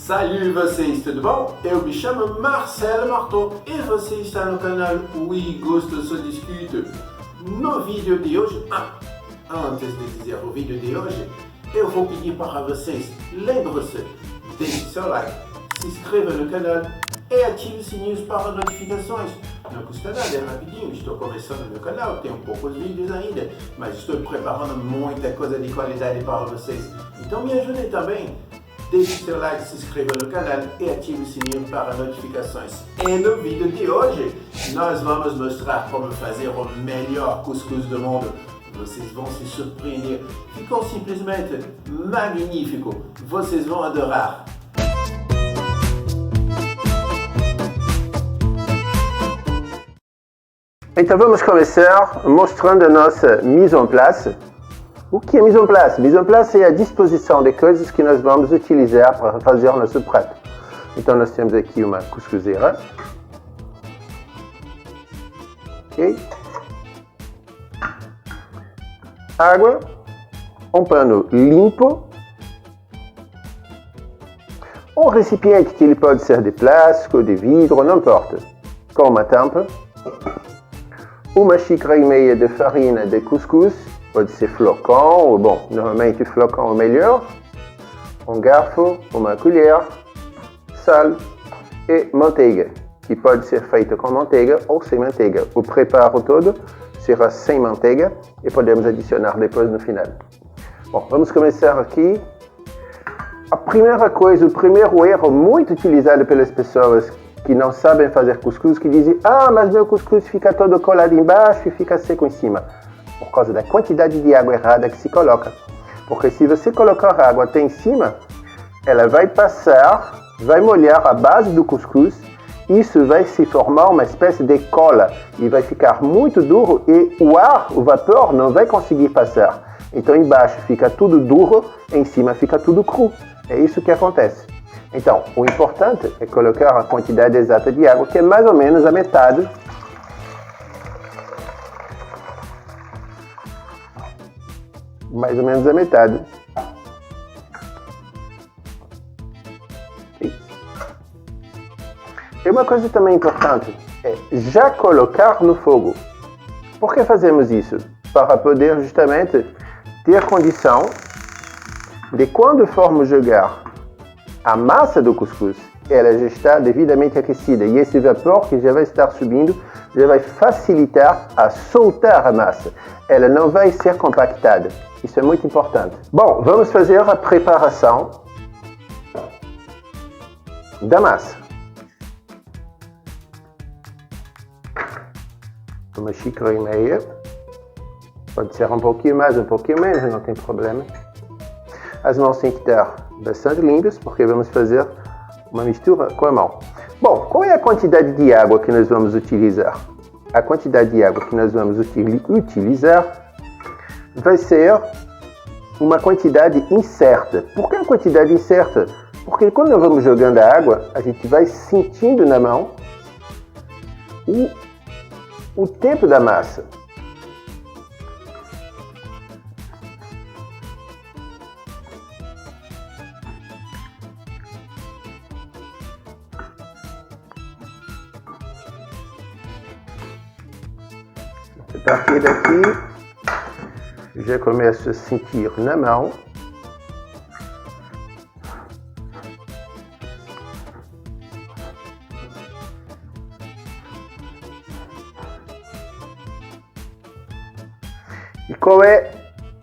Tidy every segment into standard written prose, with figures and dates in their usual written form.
Salut vocês, tudo bom? Eu me chamo Marcelo Marton e você está no canal Oui Gosto Se Discute. No vídeo de hoje, antes de dizer o vídeo de hoje, eu vou pedir para vocês, lembre-se, deixe seu like, se inscreva no canal e ative o sininho para notificações. Não custa nada, é rapidinho, estou começando no canal, tenho poucos vídeos ainda, mas estou preparando muita coisa de qualidade para vocês. Então me ajudem também. Deixe seu like, se inscreva no canal e ative o sininho para notificações. E no vídeo de hoje, nós vamos mostrar como fazer o melhor cuscuz do mundo. Vocês vão se surpreender. Ficou simplesmente magnífico. Vocês vão adorar. Então vamos começar mostrando a nossa mise en place. O que é mise en place? Mise en place é a disposição de coisas que nós vamos utilizar para fazer o nosso prato. Então nós temos aqui uma cuscuzeira. Ok? Água. Um pano limpo. Um recipiente que ele pode ser de plástico, de vidro, não importa. Com uma tampa. Uma xícara e meia de farinha de cuscuz. Pode ser flocão, ou bom, normalmente flocão é melhor. Um garfo, uma colher, sal e manteiga, que pode ser feita com manteiga ou sem manteiga. O preparo todo será sem manteiga e podemos adicionar depois no final. Bom, vamos começar aqui. A primeira coisa, o primeiro erro muito utilizado pelas pessoas que não sabem fazer cuscuz, que dizem: mas meu cuscuz fica todo colado embaixo e fica seco em cima. Por causa da quantidade de água errada que se coloca. Porque se você colocar água até em cima, ela vai passar, vai molhar a base do cuscuz, isso vai se formar uma espécie de cola e vai ficar muito duro e o ar, o vapor, não vai conseguir passar. Então embaixo fica tudo duro, em cima fica tudo cru. É isso que acontece. Então, o importante é colocar a quantidade exata de água, que é mais ou menos a metade. Mais ou menos a metade. E uma coisa também importante é já colocar no fogo. Por que fazemos isso? Para poder justamente ter condição de quando formos jogar a massa do cuscuz, ela já está devidamente aquecida e esse vapor que já vai estar subindo já vai facilitar a soltar a massa. Ela não vai ser compactada. Isso é muito importante. Bom, vamos fazer a preparação da massa. Uma xícara e meia. Pode ser um pouquinho mais, um pouquinho menos, não tem problema. As mãos têm que estar bastante limpas, porque vamos fazer uma mistura com a mão. Bom, qual é a quantidade de água que nós vamos utilizar? A quantidade de água que nós vamos utilizar vai ser uma quantidade incerta. Por que uma quantidade incerta? Porque quando nós vamos jogando a água, a gente vai sentindo na mão o tempo da massa. A partir daqui, já começo a sentir na mão e qual é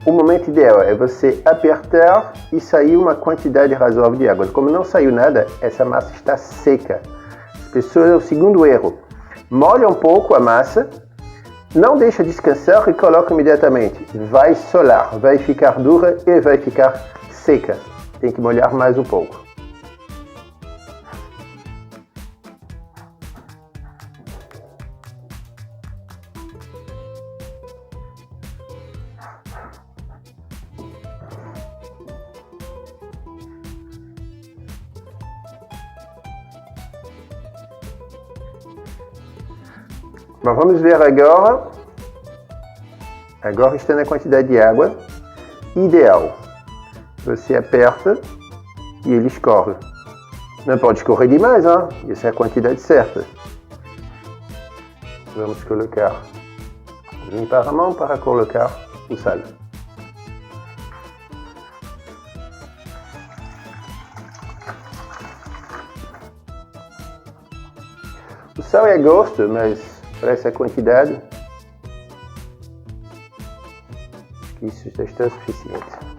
o momento ideal? É você apertar e sair uma quantidade razoável de água. Como não saiu nada, essa massa está seca. As pessoas, é o segundo erro, molha um pouco a massa. Não deixa descansar e coloca imediatamente. Vai solar, vai ficar dura e vai ficar seca. Tem que molhar mais um pouco. Bom, vamos ver agora. Agora está na quantidade de água ideal. Você aperta e ele escorre. Não pode escorrer demais, hein? Essa é a quantidade certa. Vamos colocar, limpar a mão para colocar o sal. O sal é gosto, mas para essa quantidade, isso já está suficiente.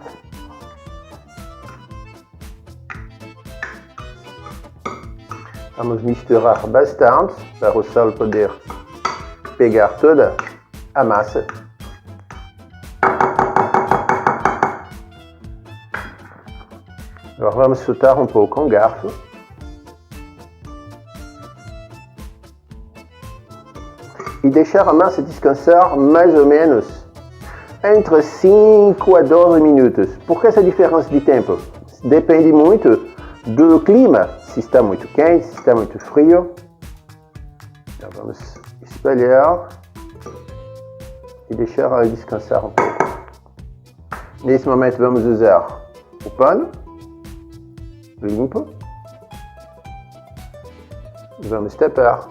Vamos misturar bastante para o sal poder pegar toda a massa. Agora vamos soltar um pouco com o garfo. E deixar a massa descansar mais ou menos entre 5 a 12 minutos. Por que essa diferença de tempo? Depende muito do clima, se está muito quente, se está muito frio. Então vamos espalhar e deixar ela descansar um pouco. Nesse momento vamos usar o pano limpo. Vamos tapar.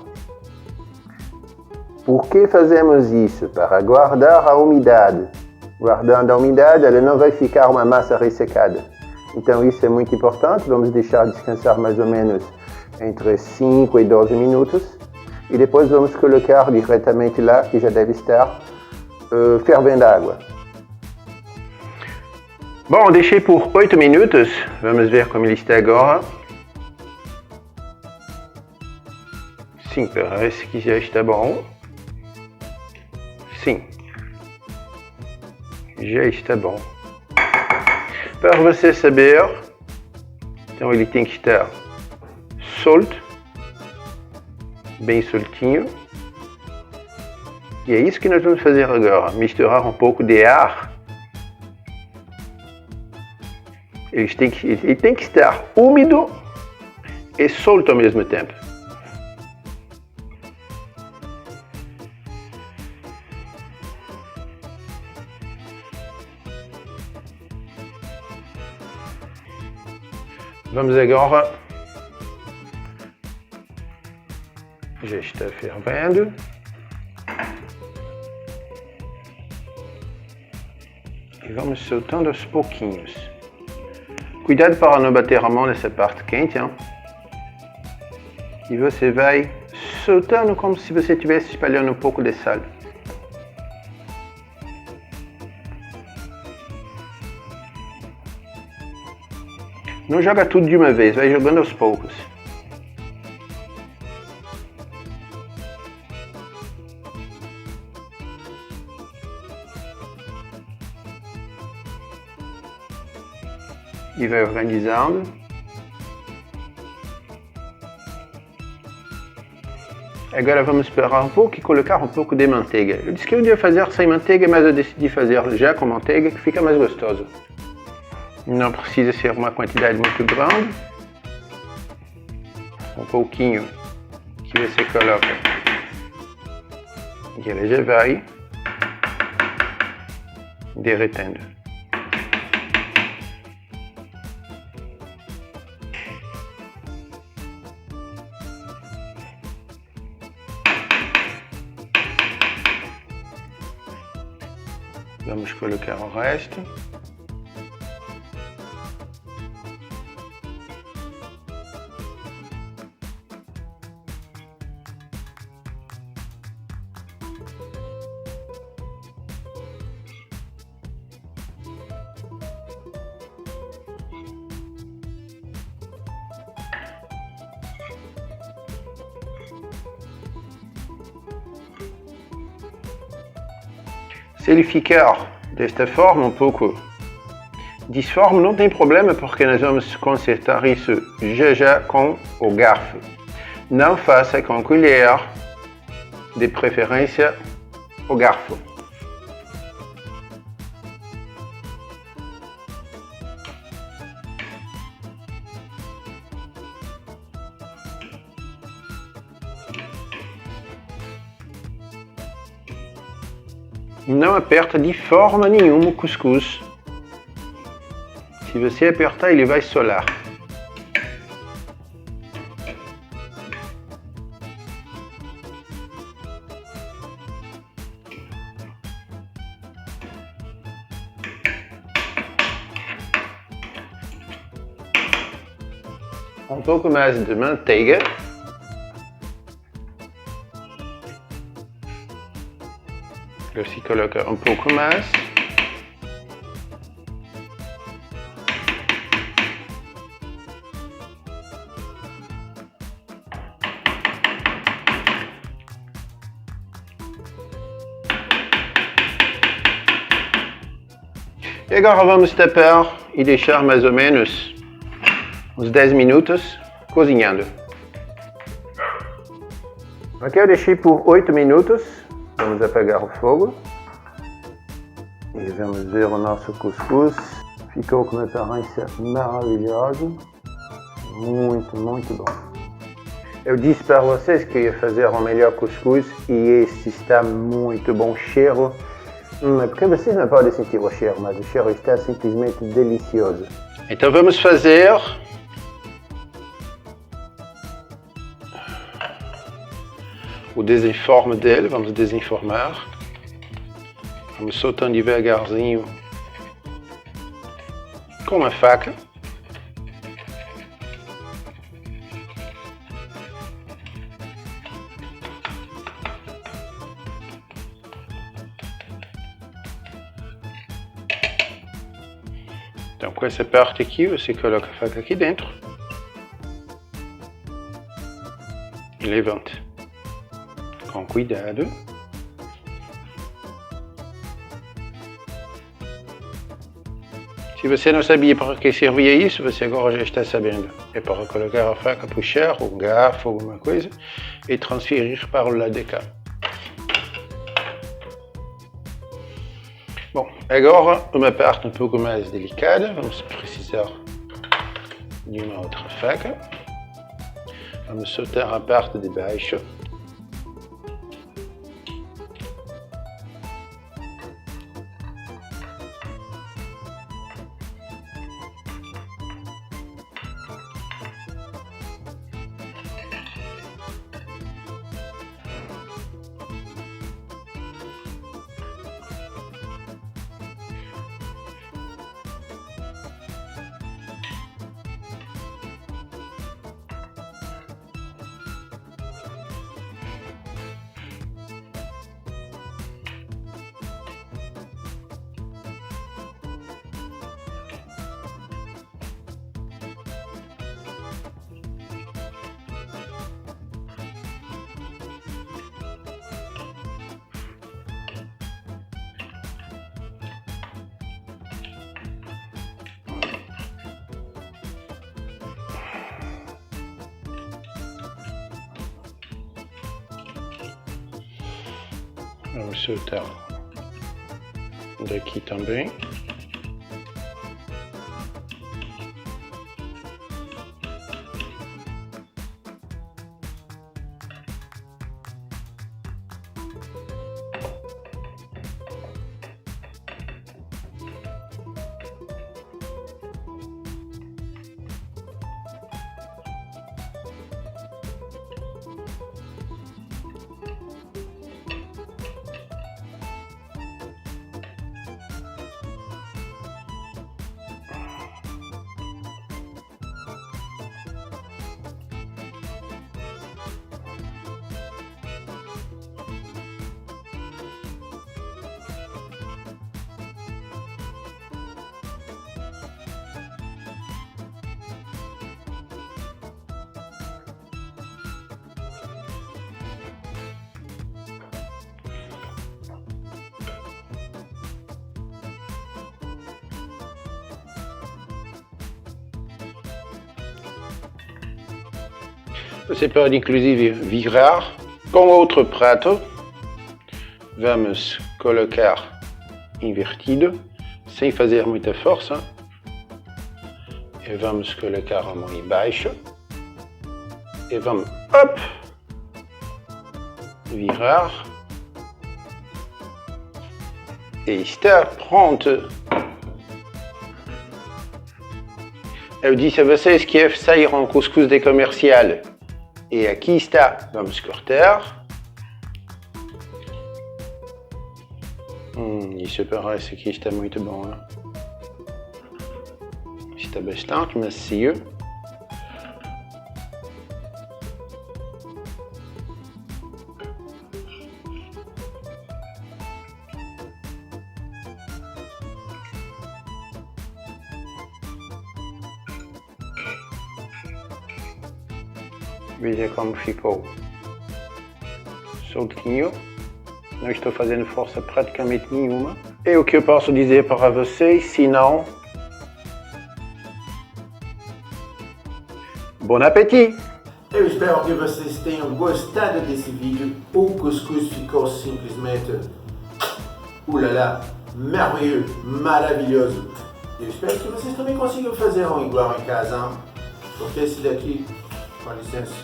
Por que fazemos isso? Para guardar a umidade. Guardando a umidade, ela não vai ficar uma massa ressecada. Então isso é muito importante. Vamos deixar descansar mais ou menos entre 5 e 12 minutos. E depois vamos colocar diretamente lá, que já deve estar fervendo a água. Bom, deixei por 8 minutos. Vamos ver como ele está agora. Sim, parece que já está bom. Sim, já está bom. Para você saber, então ele tem que estar solto, bem soltinho. E é isso que nós vamos fazer agora, misturar um pouco de ar. Ele tem que estar úmido e solto ao mesmo tempo. Vamos agora, já está fervendo. E vamos soltando aos pouquinhos. Cuidado para não bater a mão nessa parte quente, hein? E você vai soltando como se você estivesse espalhando um pouco de sal. Não joga tudo de uma vez, vai jogando aos poucos. E vai organizando. Agora vamos esperar um pouco e colocar um pouco de manteiga. Eu disse que eu ia fazer sem manteiga, mas eu decidi fazer já com manteiga, que fica mais gostoso. Não precisa ser uma quantidade muito grande. Um pouquinho que você coloca. E ela já vai derretendo. Vamos colocar o resto. Se ele ficar desta forma, um pouco disforme, não tem problema, porque nós vamos consertar isso já com o garfo. Não faça com colher, de preferência o garfo. Não aperta de forma nenhuma o cuscuz. Se você apertar, ele vai solar. um pouco mais de manteiga. Eu se coloca um pouco mais. E agora vamos tapar e deixar mais ou menos uns 10 minutos cozinhando. Ok, eu deixei por 8 minutos. Vamos apagar o fogo. E vamos ver o nosso cuscuz. Ficou com uma aparência maravilhosa. Muito, muito bom. Eu disse para vocês que ia fazer o melhor cuscuz e este está muito bom. Cheiro. Porque vocês não podem sentir o cheiro, mas o cheiro está simplesmente delicioso. Então vamos fazer o desenforme dele, vamos desenformar. Vamos soltando devagarzinho com uma faca. Então, com essa parte aqui, você coloca a faca aqui dentro e levanta com cuidado. Se você não sabia para que servia isso, você agora já está sabendo. É para colocar a faca, puxar, um garfo, alguma coisa, e transferir para o lado de cá. Bom, agora uma parte um pouco mais delicada, vamos precisar de uma outra faca. Vamos soltar a parte de baixo. Vamos soltar daqui também. Você pode inclusive virar com outro prato. Vamos colocar invertido, sem fazer muita força. E vamos colocar a mão embaixo. E vamos, hop, virar. E está pronto. Eu disse a vocês que ia sair um cuscuz de comercial. E aqui está. Vamos cortar. Isso parece que está muito bom. Né? Está bastante macio. Veja como ficou soltinho. Não estou fazendo força praticamente nenhuma. E o que eu posso dizer para vocês, se não... Bom appétit! Eu espero que vocês tenham gostado desse vídeo. O cuscuz ficou simplesmente, ulala, merveilleux, maravilhoso. Eu espero que vocês também consigam fazer um igual em casa, porque esse daqui, com licença,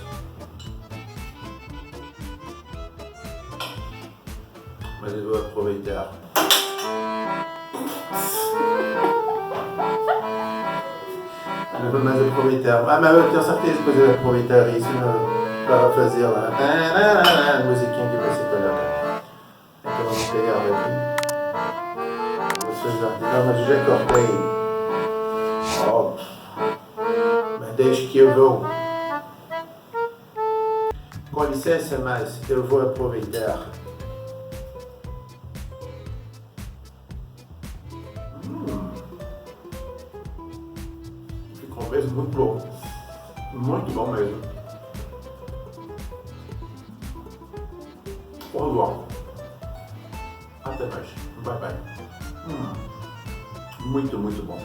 mas eu vou aproveitar. Não vou mais aproveitar. Ah, mas eu tenho certeza que eu vou aproveitar isso para fazer a musiquinha que você coloca. Então vamos pegar aqui. Vocês vão dizer, não, mas eu já cortei. Oh, mas deixe que eu vou. Com licença, mas eu vou aproveitar. Ficou mesmo muito bom. Muito bom mesmo. Au revoir. Até mais. Bye bye. Muito, muito bom.